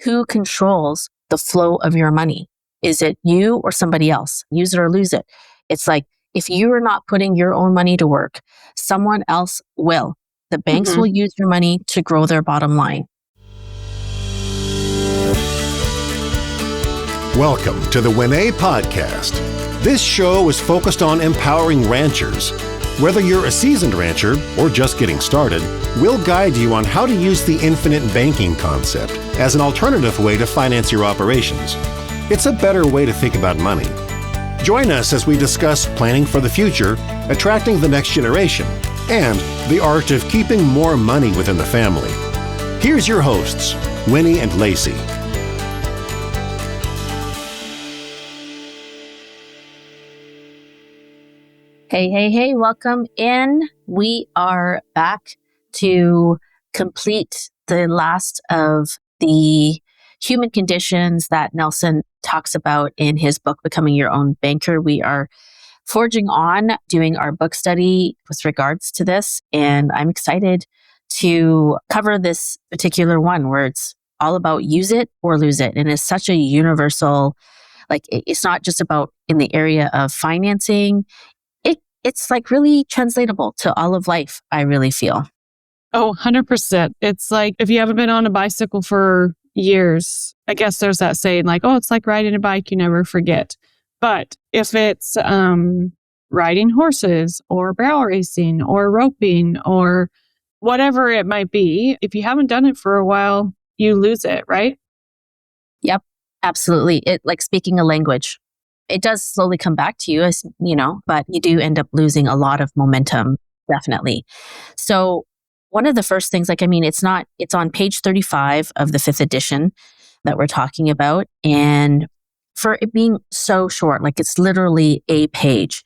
who controls the flow of your money? Is it you or somebody else? Use it or lose it. It's like, if you are not putting your own money to work, someone else will. The banks will use your money to grow their bottom line. Welcome to the WinEH podcast. This show is focused on empowering ranchers. Whether you're a seasoned rancher or just getting started, we'll guide you on how to use the infinite banking concept as an alternative way to finance your operations. It's a better way to think about money. Join us as we discuss planning for the future, attracting the next generation, and the art of keeping more money within the family. Here's your hosts, Winnie and Lacy. Hey, welcome in. We are back to complete the last of the human conditions that Nelson talks about in his book, Becoming Your Own Banker. We are forging on doing our book study with regards to this, and I'm excited to cover this particular one where it's all about use it or lose it. And it's such a universal, like, it's not just about in the area of financing. It's like really translatable to all of life, I really feel. Oh, 100%. It's like if you haven't been on a bicycle for years, I guess there's that saying like, oh, it's like riding a bike, you never forget. But if it's riding horses or barrel racing or roping or whatever it might be, if you haven't done it for a while, you lose it, right? Yep, absolutely. It like speaking a language. It does slowly come back to you, as you know, but you do end up losing a lot of momentum, definitely. So one of the first things, it's on page 35 of the 5th edition that we're talking about. And for it being so short, like it's literally a page,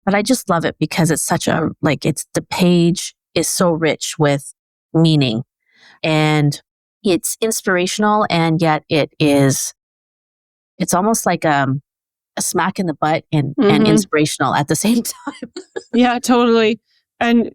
but I just love it because it's the page is so rich with meaning and it's inspirational. And yet it's almost like, a smack in the butt and inspirational at the same time. Yeah, totally. And,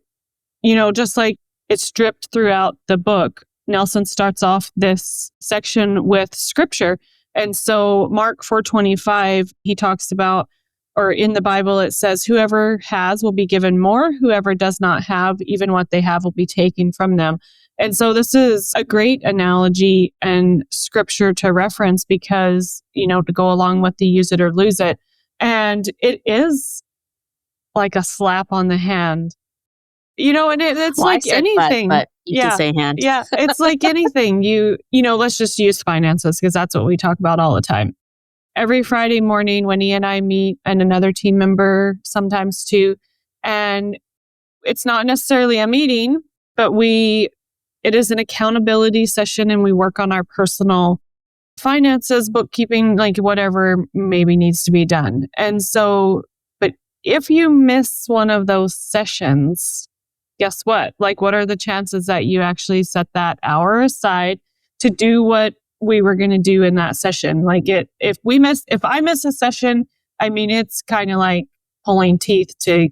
just like it's dripped throughout the book, Nelson starts off this section with scripture. And so Mark 4:25, he talks about, or in the Bible, it says, whoever has will be given more. Whoever does not have, even what they have will be taken from them. And so this is a great analogy and scripture to reference because, to go along with the use it or lose it. And it is like a slap on the hand, and it's like anything. But you can say hand. Yeah, it's like anything. Let's just use finances because that's what we talk about all the time. Every Friday morning, Winnie and I meet and another team member sometimes too. And it's not necessarily a meeting, but it is an accountability session and we work on our personal finances, bookkeeping, like whatever maybe needs to be done. And so, but if you miss one of those sessions, guess what? Like, what are the chances that you actually set that hour aside to do what we were going to do in that session? Like if I miss a session, it's kind of like pulling teeth to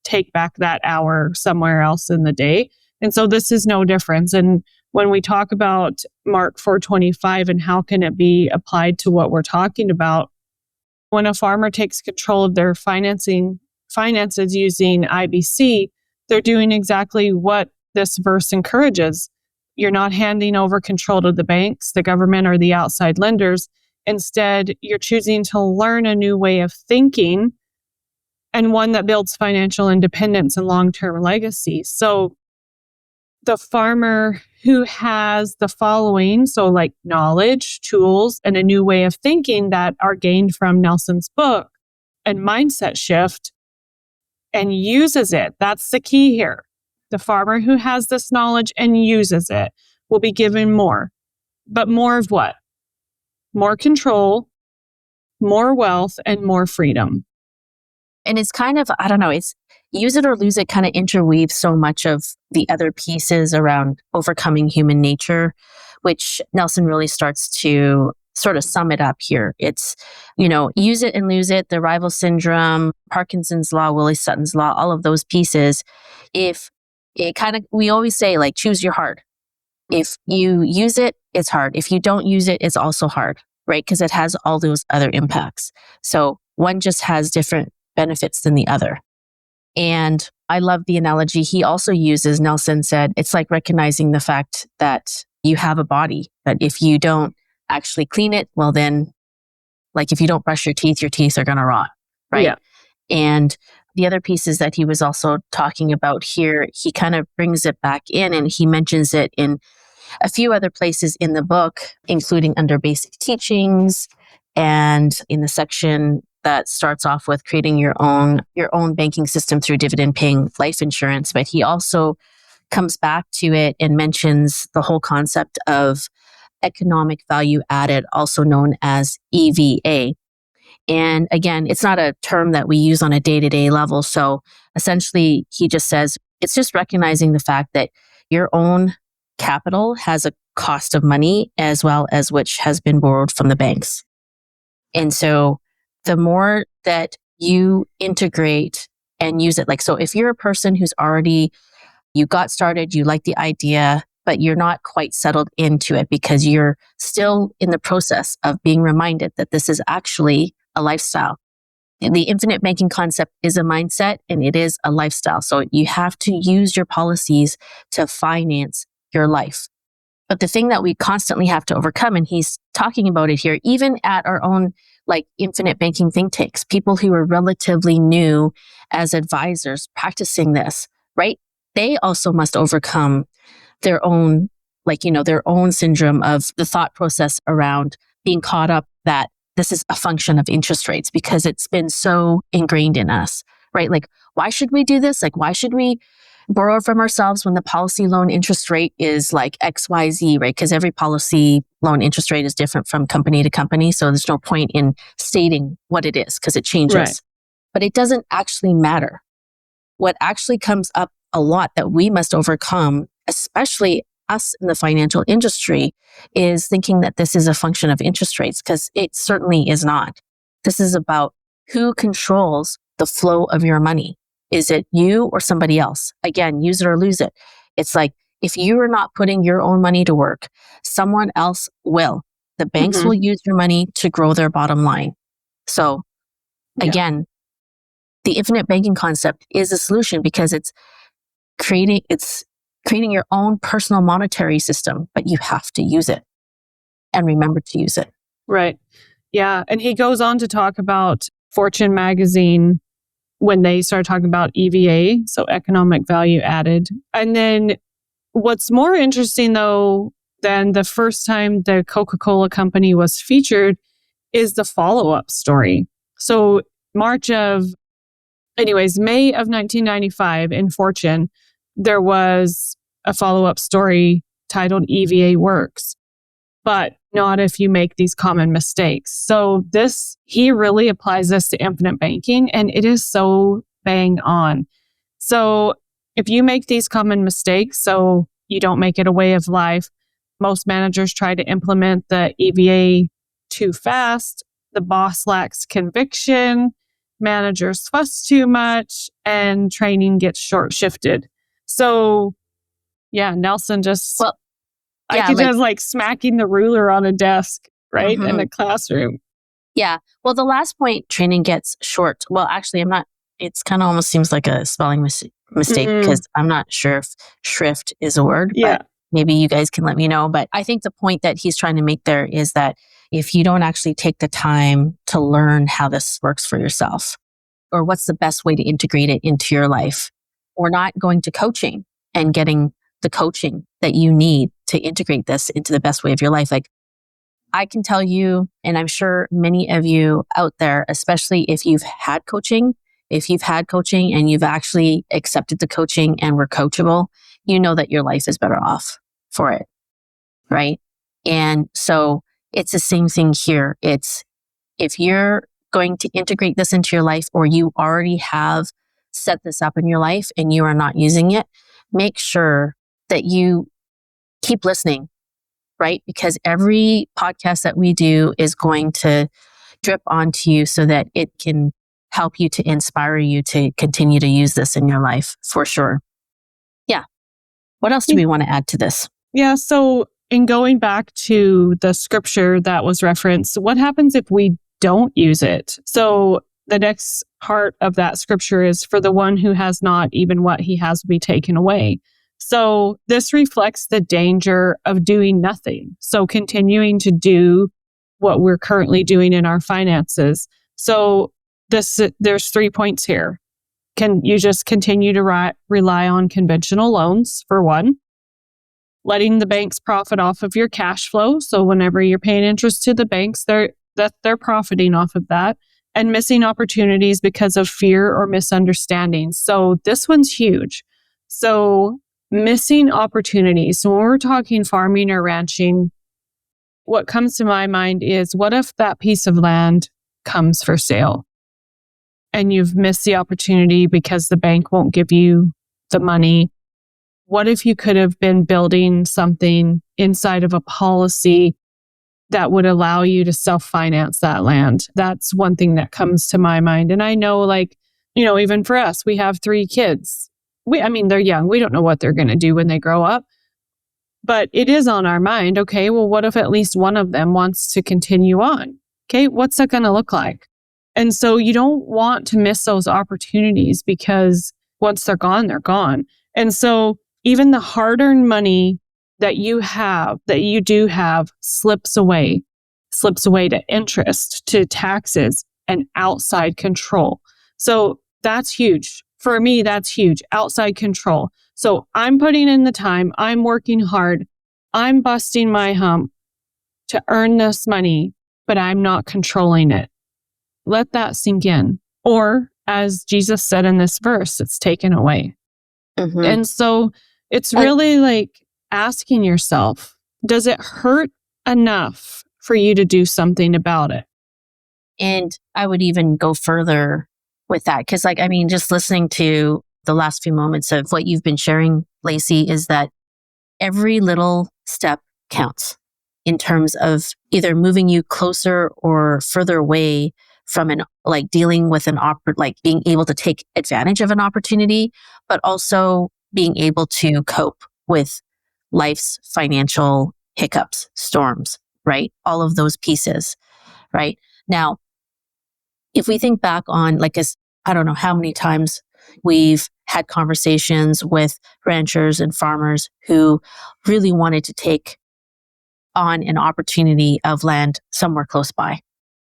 take back that hour somewhere else in the day. And so this is no difference. And when we talk about Mark 4:25 and how can it be applied to what we're talking about, when a farmer takes control of their finances using IBC, they're doing exactly what this verse encourages. You're not handing over control to the banks, the government, or the outside lenders. Instead, you're choosing to learn a new way of thinking and one that builds financial independence and long-term legacy. So the farmer who has the following, so like knowledge, tools, and a new way of thinking that are gained from Nelson's book and mindset shift and uses it. That's the key here. The farmer who has this knowledge and uses it will be given more. But more of what? More control, more wealth, and more freedom. And it's kind of, it's use it or lose it kind of interweaves so much of the other pieces around overcoming human nature, which Nelson really starts to sort of sum it up here. It's, use it and lose it, the rival syndrome, Parkinson's law, Willie Sutton's law, all of those pieces. If it we always say like, choose your heart. If you use it, it's hard. If you don't use it, it's also hard, right? Because it has all those other impacts. So one just has different benefits than the other. And I love the analogy he also uses. Nelson said, it's like recognizing the fact that you have a body, that if you don't actually clean it, well then, like if you don't brush your teeth are going to rot, right? Yeah. And the other pieces that he was also talking about here, he kind of brings it back in and he mentions it in a few other places in the book, including under basic teachings and in the section that starts off with creating your own banking system through dividend paying life insurance. But he also comes back to it and mentions the whole concept of economic value added, also known as EVA. And again, it's not a term that we use on a day-to-day level. So essentially, he just says, it's just recognizing the fact that your own capital has a cost of money as well as which has been borrowed from the banks. And so the more that you integrate and use it, like, so if you're a person who's already, you got started, you like the idea, but you're not quite settled into it because you're still in the process of being reminded that this is actually a lifestyle. The infinite banking concept is a mindset and it is a lifestyle. So you have to use your policies to finance your life. But the thing that we constantly have to overcome, and he's talking about it here, even at our own like infinite banking think tanks, people who are relatively new as advisors practicing this, right? They also must overcome their own, their own syndrome of the thought process around being caught up that this is a function of interest rates because it's been so ingrained in us, right? Like, why should we do this? Like, why should we borrow from ourselves when the policy loan interest rate is like XYZ, right? Because every policy loan interest rate is different from company to company. So there's no point in stating what it is because it changes. Right. But it doesn't actually matter. What actually comes up a lot that we must overcome, especially us in the financial industry, is thinking that this is a function of interest rates because it certainly is not. This is about who controls the flow of your money. Is it you or somebody else? Again, use it or lose it. It's like if you are not putting your own money to work, someone else will. The banks will use your money to grow their bottom line. So again, the infinite banking concept is a solution because it's creating your own personal monetary system, but you have to use it and remember to use it. Right. Yeah. And he goes on to talk about Fortune magazine when they start talking about EVA, so economic value added. And then what's more interesting though than the first time the Coca-Cola company was featured is the follow-up story. So May of 1995 in Fortune, there was a follow-up story titled EVA Works, but not if you make these common mistakes. So he really applies this to infinite banking and it is so bang on. So if you make these common mistakes, so you don't make it a way of life, most managers try to implement the EVA too fast, the boss lacks conviction, managers fuss too much, and training gets short-shifted. So yeah, Nelson just... I could just like smacking the ruler on a desk, right? In a classroom. Yeah. Well, the last point, training gets short. Well, actually, I'm not, it's kind of almost seems like a spelling mistake because I'm not sure if shrift is a word, but maybe you guys can let me know. But I think the point that he's trying to make there is that if you don't actually take the time to learn how this works for yourself, or what's the best way to integrate it into your life, or not going to coaching and getting the coaching that you need to integrate this into the best way of your life. Like I can tell you, and I'm sure many of you out there, especially if you've had coaching and you've actually accepted the coaching and were coachable, you know that your life is better off for it, right? And so it's the same thing here. It's if you're going to integrate this into your life or you already have set this up in your life and you are not using it, make sure that you keep listening, right? Because every podcast that we do is going to drip onto you so that it can help you to inspire you to continue to use this in your life for sure. Yeah. What else do we want to add to this? Yeah. So in going back to the scripture that was referenced, what happens if we don't use it? So the next part of that scripture is, for the one who has not, even what he has will be taken away. So this reflects the danger of doing nothing. So continuing to do what we're currently doing in our finances. So there's 3 points here. Can you just continue to rely on conventional loans, for one? Letting the banks profit off of your cash flow. So whenever you're paying interest to the banks, they're profiting off of that. And missing opportunities because of fear or misunderstanding. So this one's huge. So missing opportunities. So when we're talking farming or ranching, what comes to my mind is, what if that piece of land comes for sale and you've missed the opportunity because the bank won't give you the money? What if you could have been building something inside of a policy that would allow you to self-finance that land? That's one thing that comes to my mind. And I know, like, even for us, we have 3 kids. They're young. We don't know what they're going to do when they grow up. But it is on our mind. Okay, well, what if at least one of them wants to continue on? Okay, what's that going to look like? And so you don't want to miss those opportunities, because once they're gone, they're gone. And so even the hard-earned money that you do have slips away to interest, to taxes, and outside control. So that's huge. For me, that's huge. Outside control. So I'm putting in the time, I'm working hard, I'm busting my hump to earn this money, but I'm not controlling it. Let that sink in. Or, as Jesus said in this verse, it's taken away. Mm-hmm. And so it's really like asking yourself, does it hurt enough for you to do something about it? And I would even go further with that, because just listening to the last few moments of what you've been sharing, Lacy, is that every little step counts in terms of either moving you closer or further away from dealing with being able to take advantage of an opportunity, but also being able to cope with life's financial hiccups, storms, right? All of those pieces, right? Now, if we think back on, I don't know how many times we've had conversations with ranchers and farmers who really wanted to take on an opportunity of land somewhere close by,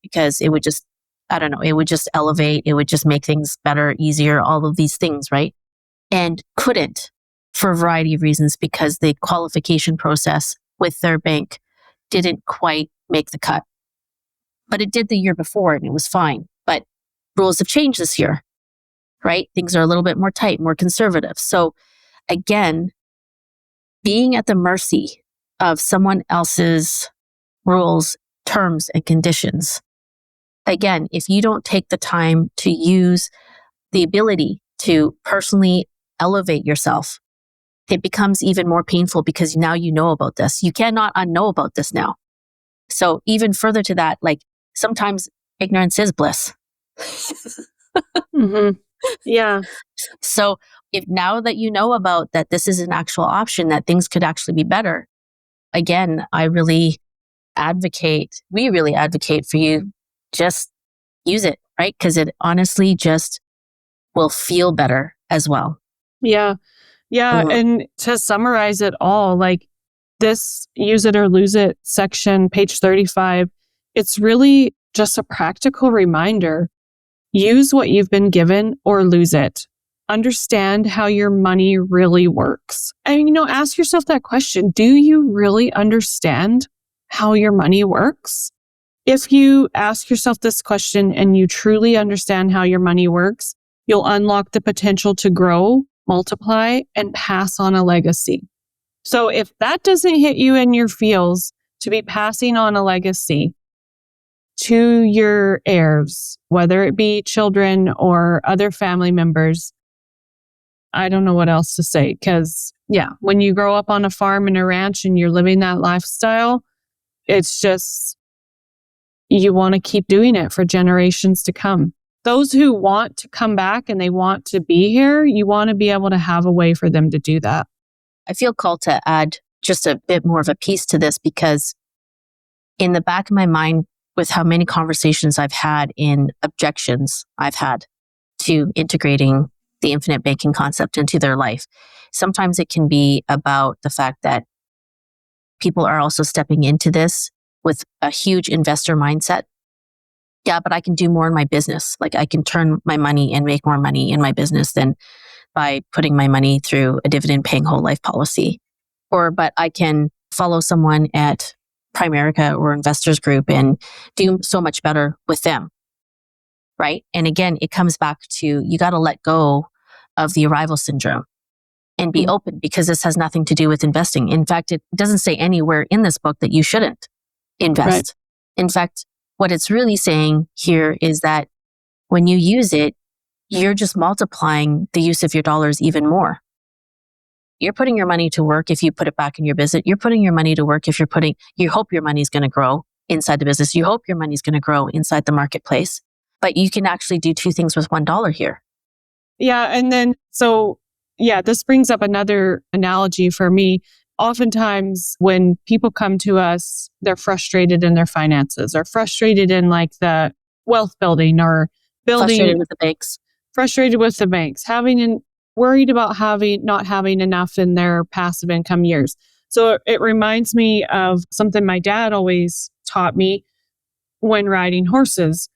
because it would just, it would just elevate, it would just make things better, easier, all of these things, right? And couldn't, for a variety of reasons, because the qualification process with their bank didn't quite make the cut. But it did the year before and it was fine. But rules have changed this year, right? Things are a little bit more tight, more conservative. So again, being at the mercy of someone else's rules, terms, and conditions. Again, if you don't take the time to use the ability to personally elevate yourself, it becomes even more painful, because now you know about this. You cannot unknow about this now. So even further to that, sometimes ignorance is bliss. Mm-hmm. Yeah. So if now that you know about that, this is an actual option, that things could actually be better. Again, we really advocate for you, just use it, right? Because it honestly just will feel better as well. Yeah. Yeah. And to summarize it all, this use it or lose it section, page 35, it's really just a practical reminder. Use what you've been given or lose it. Understand how your money really works. And, ask yourself that question. Do you really understand how your money works? If you ask yourself this question and you truly understand how your money works, you'll unlock the potential to grow, multiply, and pass on a legacy. So if that doesn't hit you in your feels, to be passing on a legacy to your heirs, whether it be children or other family members, I don't know what else to say. Because, when you grow up on a farm and a ranch and you're living that lifestyle, it's just, you want to keep doing it for generations to come. Those who want to come back and they want to be here, you want to be able to have a way for them to do that. I feel called to add just a bit more of a piece to this, because in the back of my mind, with how many conversations I've had in objections I've had to integrating the infinite banking concept into their life, sometimes it can be about the fact that people are also stepping into this with a huge investor mindset. Yeah, but I can do more in my business. Like I can turn my money and make more money in my business than by putting my money through a dividend paying whole life policy. But I can follow someone at Primerica or Investors Group and do so much better with them. Right? And again, it comes back to, you got to let go of the arrival syndrome and be open, because this has nothing to do with investing. In fact, it doesn't say anywhere in this book that you shouldn't invest. Right. In fact, what it's really saying here is that when you use it, you're just multiplying the use of your dollars even more. You're putting your money to work if you put it back in your business. You're putting your money to work if you hope your money's going to grow inside the business. You hope your money's going to grow inside the marketplace. But you can actually do two things with $1 here. Yeah. And then, this brings up another analogy for me. Oftentimes when people come to us, they're frustrated in their finances, or frustrated in like the wealth building, or building. Frustrated with the banks. Frustrated with the banks, worried about not having enough in their passive income years. So it reminds me of something my dad always taught me when riding horses.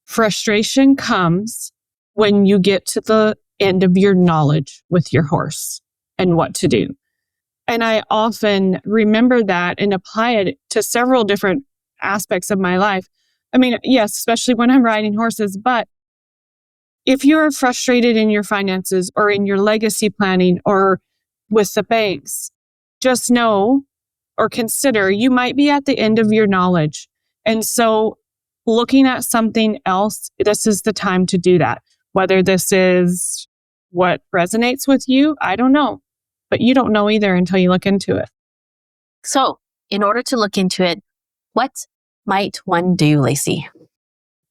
Frustration comes when you get to the end of your knowledge with your horse and what to do. And I often remember that and apply it to several different aspects of my life. I mean, yes, especially when I'm riding horses, but if you're frustrated in your finances or in your legacy planning or with the banks, just know or consider you might be at the end of your knowledge. And so looking at something else, this is the time to do that. Whether this is what resonates with you, I don't know. But you don't know either until you look into it. So in order to look into it, what might one do, Lacy?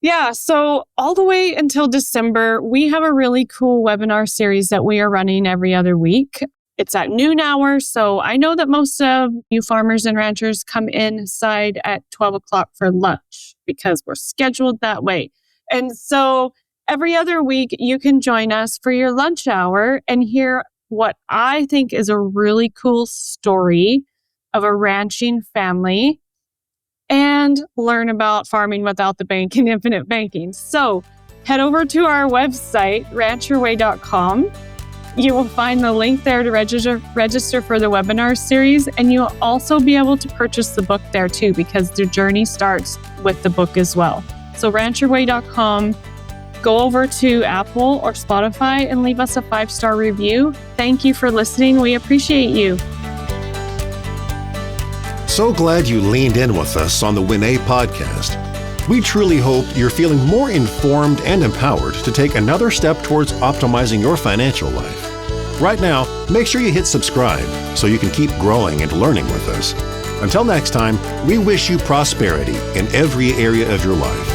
Yeah, so all the way until December, we have a really cool webinar series that we are running every other week. It's at noon hour, so I know that most of you farmers and ranchers come inside at 12 o'clock for lunch because we're scheduled that way. And so every other week, you can join us for your lunch hour and hear what I think is a really cool story of a ranching family and learn about farming without the bank and infinite banking. So head over to our website, rancherway.com. You will find the link there to register for the webinar series, and you'll also be able to purchase the book there too, because the journey starts with the book as well. So rancherway.com, go over to Apple or Spotify and leave us a 5-star review. Thank you for listening. We appreciate you. So glad you leaned in with us on the WinEH podcast. We truly hope you're feeling more informed and empowered to take another step towards optimizing your financial life. Right now, make sure you hit subscribe so you can keep growing and learning with us. Until next time, we wish you prosperity in every area of your life.